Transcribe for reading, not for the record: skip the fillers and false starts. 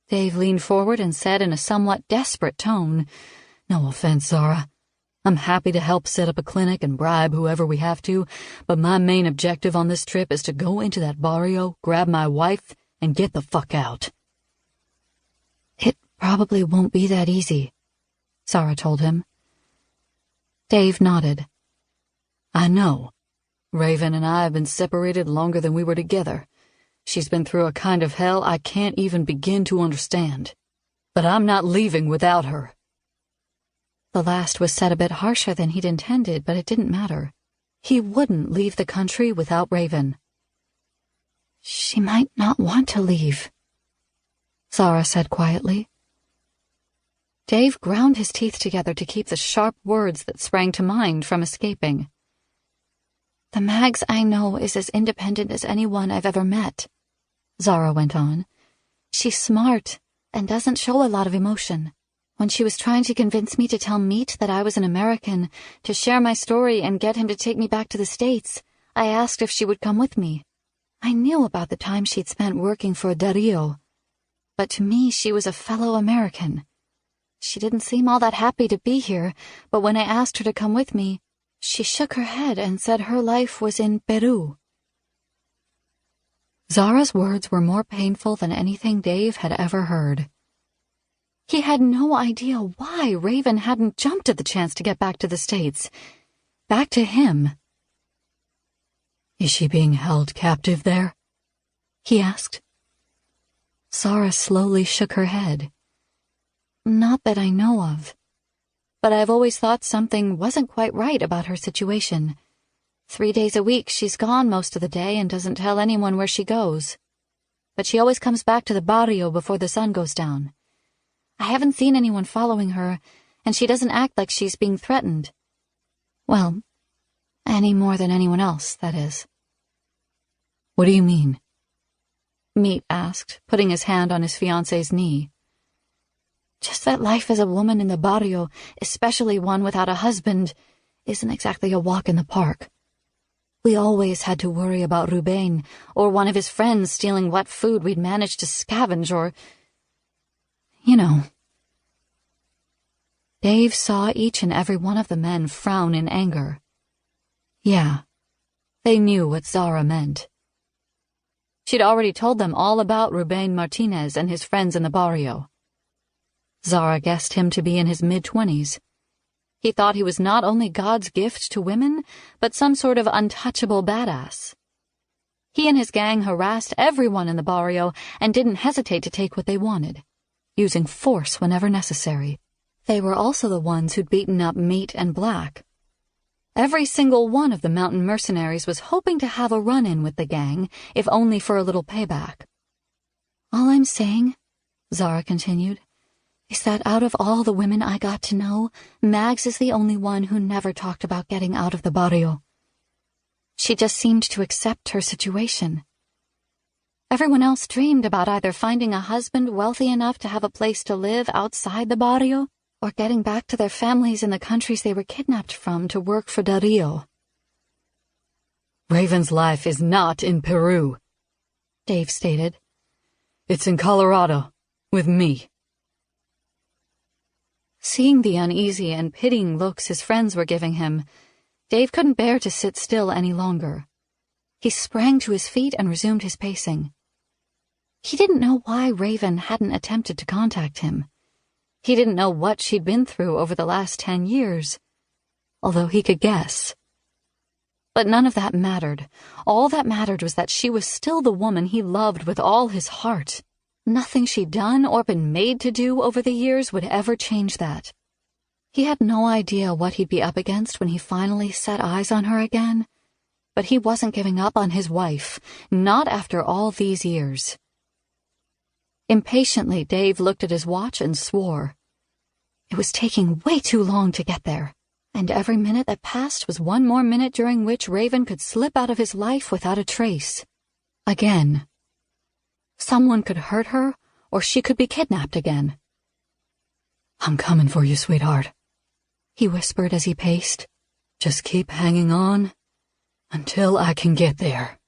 Dave leaned forward and said in a somewhat desperate tone, "No offense, Zara. I'm happy to help set up a clinic and bribe whoever we have to, but my main objective on this trip is to go into that barrio, grab my wife, and get the fuck out." "It probably won't be that easy," Zara told him. Dave nodded. "I know. Raven and I have been separated longer than we were together. She's been through a kind of hell I can't even begin to understand. But I'm not leaving without her." The last was said a bit harsher than he'd intended, but it didn't matter. He wouldn't leave the country without Raven. "She might not want to leave," Zara said quietly. Dave ground his teeth together to keep the sharp words that sprang to mind from escaping. "The Mags I know is as independent as anyone I've ever met," Zara went on. "She's smart and doesn't show a lot of emotion. When she was trying to convince me to tell Meat that I was an American, to share my story and get him to take me back to the States, I asked if she would come with me. I knew about the time she'd spent working for Dario, but to me she was a fellow American. She didn't seem all that happy to be here, but when I asked her to come with me, she shook her head and said her life was in Peru." Zara's words were more painful than anything Dave had ever heard. He had no idea why Raven hadn't jumped at the chance to get back to the States. Back to him. "Is she being held captive there?" he asked. Zara slowly shook her head. "Not that I know of. But I've always thought something wasn't quite right about her situation. 3 days a week she's gone most of the day and doesn't tell anyone where she goes. But she always comes back to the barrio before the sun goes down. I haven't seen anyone following her, and she doesn't act like she's being threatened. Well, any more than anyone else, that is." "What do you mean?" Meat asked, putting his hand on his fiancé's knee. "Just that life as a woman in the barrio, especially one without a husband, isn't exactly a walk in the park. We always had to worry about Ruben or one of his friends stealing what food we'd managed to scavenge or... you know." Dave saw each and every one of the men frown in anger. Yeah, they knew what Zara meant. She'd already told them all about Ruben Martinez and his friends in the barrio. Zara guessed him to be in his mid-20s. He thought he was not only God's gift to women, but some sort of untouchable badass. He and his gang harassed everyone in the barrio and didn't hesitate to take what they wanted, using force whenever necessary. They were also the ones who'd beaten up Meat and Black. Every single one of the Mountain Mercenaries was hoping to have a run-in with the gang, if only for a little payback. "All I'm saying," Zara continued, "is that out of all the women I got to know, Mags is the only one who never talked about getting out of the barrio. She just seemed to accept her situation. Everyone else dreamed about either finding a husband wealthy enough to have a place to live outside the barrio, or getting back to their families in the countries they were kidnapped from to work for Dario." "Raven's life is not in Peru," Dave stated. "It's in Colorado, with me." Seeing the uneasy and pitying looks his friends were giving him, Dave couldn't bear to sit still any longer. He sprang to his feet and resumed his pacing. He didn't know why Raven hadn't attempted to contact him. He didn't know what she'd been through over the last 10 years, although he could guess. But none of that mattered. All that mattered was that she was still the woman he loved with all his heart. Nothing she'd done or been made to do over the years would ever change that. He had no idea what he'd be up against when he finally set eyes on her again, but he wasn't giving up on his wife, not after all these years. Impatiently, Dave looked at his watch and swore. It was taking way too long to get there, and every minute that passed was one more minute during which Raven could slip out of his life without a trace. Again. Someone could hurt her, or she could be kidnapped again. "I'm coming for you, sweetheart," he whispered as he paced. "Just keep hanging on until I can get there."